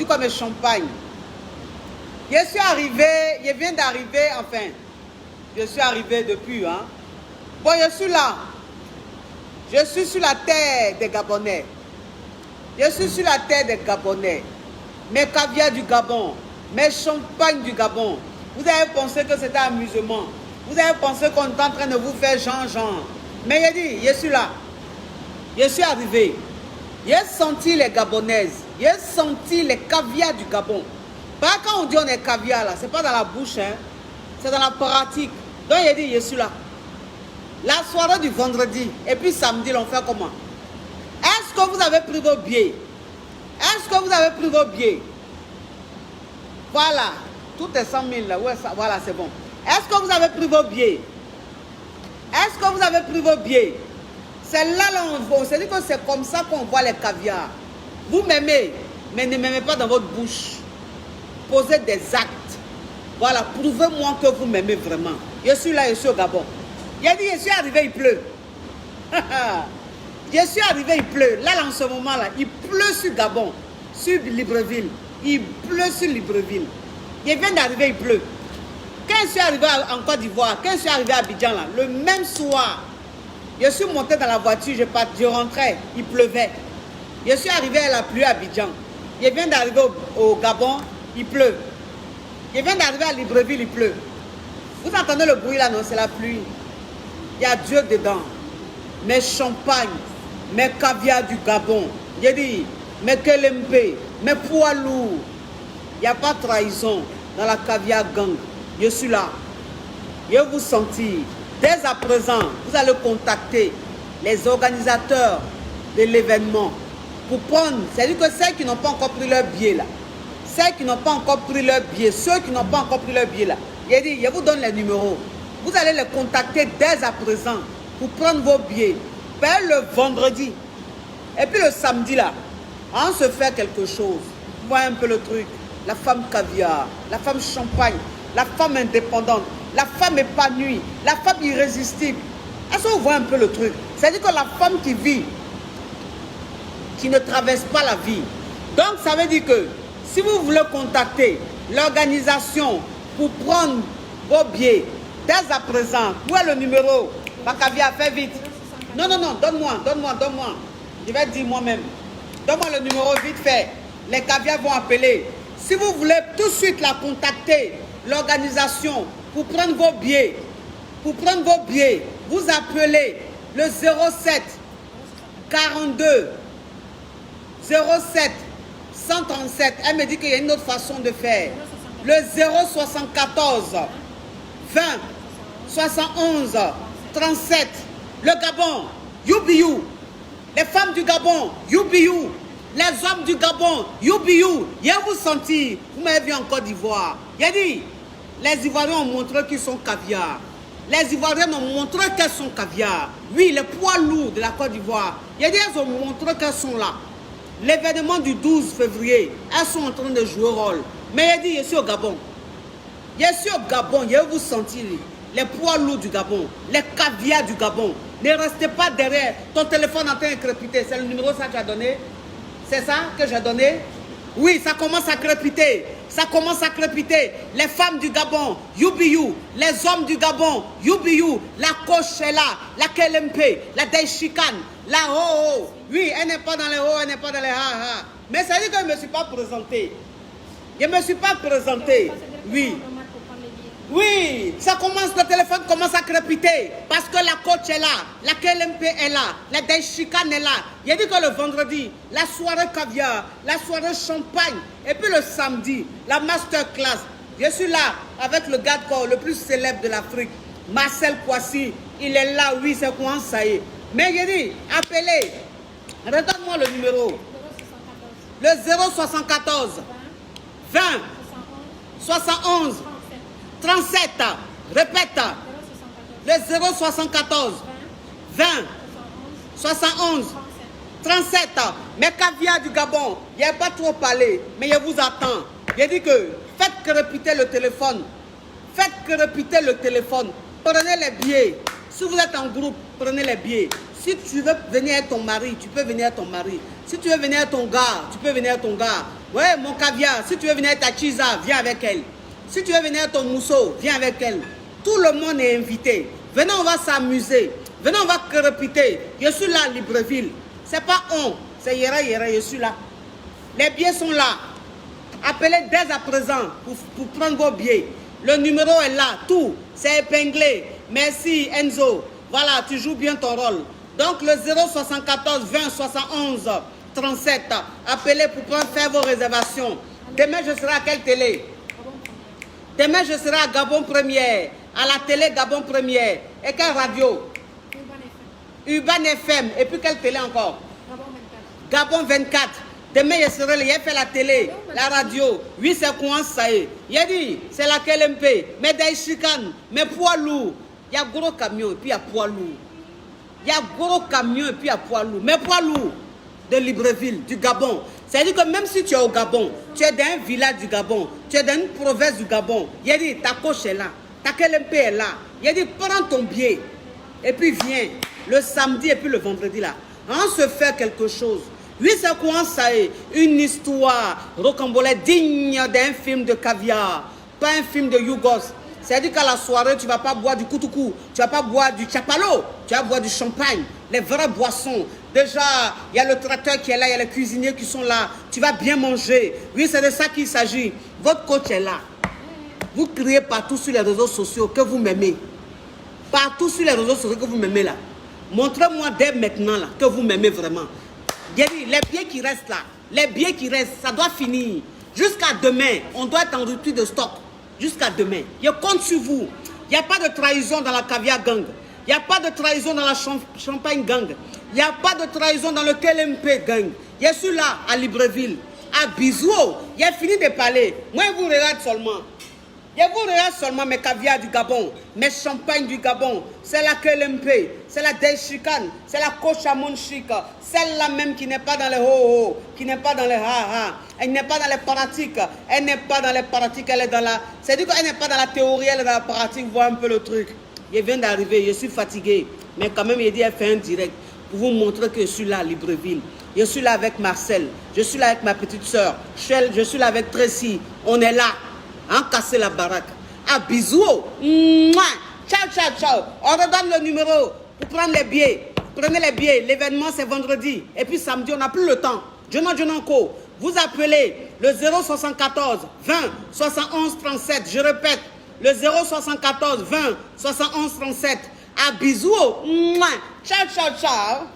quoi mes champagnes? Je suis arrivé, je viens d'arriver, enfin, je suis arrivé depuis, hein. Bon, je suis là. Je suis sur la terre des Gabonais. Je suis sur la terre des Gabonais. Mes caviars du Gabon, mes champagnes du Gabon. Vous avez pensé que c'était amusement. Vous avez pensé qu'on est en train de vous faire genre. Mais je dis, je suis là. Je suis arrivé. J'ai senti les Gabonaises. J'ai senti les caviars du Gabon. Pas quand on dit on est caviar là, c'est pas dans la bouche, hein. C'est dans la pratique. Donc j'ai dit, je suis là. La soirée du vendredi et puis samedi, on fait comment? Est-ce que vous avez pris vos billets? Est-ce que vous avez pris vos billets? Voilà. Tout est 100 000 là. Ouais, ça, voilà, c'est bon. Est-ce que vous avez pris vos billets? Est-ce que vous avez pris vos billets? C'est là, on se dit que c'est comme ça qu'on voit les caviars. Vous m'aimez, mais ne m'aimez pas dans votre bouche. Posez des actes. Voilà, prouvez-moi que vous m'aimez vraiment. Je suis là, je suis au Gabon. Il a dit, je suis arrivé, il pleut. Je suis arrivé, il pleut. Là, en ce moment-là, il pleut sur Gabon, sur Libreville. Il pleut sur Libreville. Je viens d'arriver, il pleut. Quand je suis arrivé en Côte d'Ivoire, quand je suis arrivé à Abidjan, là, le même soir, je suis monté dans la voiture, je rentrais, il pleuvait. Je suis arrivé à la pluie à Abidjan. Je viens d'arriver au Gabon, il pleut. Je viens d'arriver à Libreville, il pleut. Vous entendez le bruit là, non? C'est la pluie. Il y a Dieu dedans. Mes champagnes, mes caviars du Gabon. J'ai dit, mes kelempe, mes poids lourds. Il n'y a pas de trahison dans la caviar gang. Je suis là. Je vais vous sentir. Dès à présent, vous allez contacter les organisateurs de l'événement pour prendre, c'est-à-dire que ceux qui n'ont pas encore pris leur billet là, ceux qui n'ont pas encore pris leur billet, ceux qui n'ont pas encore pris leur billet là, j'ai dit, je vous donne les numéros. Vous allez les contacter dès à présent pour prendre vos billets. Vers le vendredi. Et puis le samedi là, on se fait quelque chose. Vous voyez un peu le truc. La femme caviar, la femme champagne, la femme indépendante, la femme épanouie, la femme irrésistible. Est-ce que vous voyez un peu le truc? C'est-à-dire que la femme qui vit, qui ne traverse pas la vie. Donc ça veut dire que si vous voulez contacter l'organisation pour prendre vos billets, dès à présent, où est le numéro? Caviar, fais vite. Non, donne-moi. Je vais dire moi-même. Donne-moi le numéro vite fait. Les caviars vont appeler. Si vous voulez tout de suite la contacter, l'organisation, pour prendre vos billets, vous appelez le 07 42 07 137. Elle me dit qu'il y a une autre façon de faire. Le 074 20 71 37. Le Gabon, you. Les femmes du Gabon, you. Les hommes du Gabon, you. Je vous sentir. Vous m'avez vu en Côte d'Ivoire. J'ai dit, les Ivoiriens ont montré qu'ils sont caviar. Les Ivoiriens ont montré qu'elles sont caviar. Oui, les poids lourds de la Côte d'Ivoire. J'ai dit, elles ont montré qu'elles sont là. L'événement du 12 février, elles sont en train de jouer rôle. Mais j'ai dit, je suis au Gabon. Je suis au Gabon, je vais vous sentir. Les poids lourds du Gabon, les caviars du Gabon. Ne restez pas derrière ton téléphone en train de crépiter. C'est le numéro ça que tu as donné? C'est ça que j'ai donné? Oui, ça commence à crépiter. Ça commence à crépiter. Les femmes du Gabon, you. Les hommes du Gabon, you. La coche est là. La KLMP, la Daishikan, la ho. Oui, elle n'est pas dans les ho, elle n'est pas dans les ha. Mais ça veut dire que je ne me suis pas présenté. Je ne me suis pas présenté. Oui. Oui, ça commence, le téléphone commence à crépiter parce que la coach est là, la KLMP est là, la Daishikan est là. Il a dit que le vendredi, la soirée caviar, la soirée champagne et puis le samedi, la masterclass. Je suis là avec le gars de corps le plus célèbre de l'Afrique, Marcel Kouassi. Il est là, oui, c'est quoi ça y est. Mais j'ai dit, appelez, redonne-moi le numéro. Le 074 20 71 37, répète, le 074 20 71 37. Mes caviars du Gabon, il n'y a pas trop parlé, mais je vous attends. J'ai dit que faites crépiter le téléphone. Faites crépiter le téléphone. Prenez les billets. Si vous êtes en groupe, prenez les billets. Si tu veux venir avec ton mari, tu peux venir avec ton mari. Si tu veux venir avec ton gars, tu peux venir avec ton gars. Ouais, mon caviar. Si tu veux venir ta Chisa, viens avec elle. Si tu veux venir ton mousseau, viens avec elle. Tout le monde est invité. Venez, on va s'amuser. Venez, on va crépiter. Je suis là à Libreville. C'est pas on, c'est Yera Yera, je suis là. Les billets sont là. Appelez dès à présent pour prendre vos billets. Le numéro est là, tout. C'est épinglé. Merci Enzo. Voilà, tu joues bien ton rôle. Donc le 074 20 71 37. Appelez pour faire vos réservations. Demain, je serai à quelle télé? Demain, je serai à Gabon Première. À la télé Gabon Première. Et quelle radio? Urban FM. Et puis quelle télé encore? Gabon 24. Demain, je serai là. Il a fait la télé, la radio. Oui, c'est quoi ça y est. Il a dit, c'est la KLMP. Mais des chicanes, mais poids lourd. Il y a gros camion et puis il y a poids lourd. Il y a gros camion et puis il y a poids lourd. Mais poids lourd de Libreville, du Gabon. C'est-à-dire que même si tu es au Gabon, tu es dans un village du Gabon, tu es dans une province du Gabon, il a dit, ta coche est là, ta KLMP est là. Il a dit, prends ton billet et puis viens le samedi et puis le vendredi là. On se fait quelque chose. Oui, c'est quoi ça est? Une histoire rocambolesque digne d'un film de caviar, pas un film de Yougos. C'est-à-dire qu'à la soirée, tu ne vas pas boire du koutoukou, tu ne vas pas boire du chapalo, tu vas boire du champagne, les vraies boissons. Déjà, il y a le traiteur qui est là, il y a les cuisiniers qui sont là. Tu vas bien manger. Oui, c'est de ça qu'il s'agit. Votre coach est là. Vous criez partout sur les réseaux sociaux que vous m'aimez. Partout sur les réseaux sociaux que vous m'aimez là. Montrez-moi dès maintenant là que vous m'aimez vraiment. J'ai dit, les billets qui restent là, les billets qui restent, ça doit finir. Jusqu'à demain, on doit être en rupture de stock. Jusqu'à demain. Je compte sur vous. Il n'y a pas de trahison dans la caviar gang. Il n'y a pas de trahison dans la champagne gang. Il n'y a pas de trahison dans le KLMP gang. Je suis là à Libreville, à Bisou. J'ai fini de parler. Moi, je vous regarde seulement. Je vous regarde seulement mes caviars du Gabon, mes champagnes du Gabon. C'est la KLMP, c'est la Dechican, c'est la Kochamon Chic, celle-là même qui n'est pas dans les ho-ho, qui n'est pas dans les ha-ha, elle n'est pas dans les pratiques, elle n'est pas dans les pratiques, elle est dans la... C'est-à-dire qu'elle n'est pas dans la théorie, elle est dans la pratique, voir un peu le truc. Je viens d'arriver, je suis fatigué, mais quand même, il dit, elle fait un direct pour vous montrer que je suis là à Libreville. Je suis là avec Marcel, je suis là avec ma petite soeur, je suis là avec Tracy, on est là. Hein, casser la baraque. Ah, bisous. Mouah. Ciao, ciao, ciao. On redonne le numéro pour prendre les billets. Prenez les billets. L'événement, c'est vendredi. Et puis samedi, on n'a plus le temps. Jonanko. Vous appelez le 074 20 71 37. Je répète, le 074 20 71 37. Ah, bisous. Mouah. Ciao, ciao, ciao.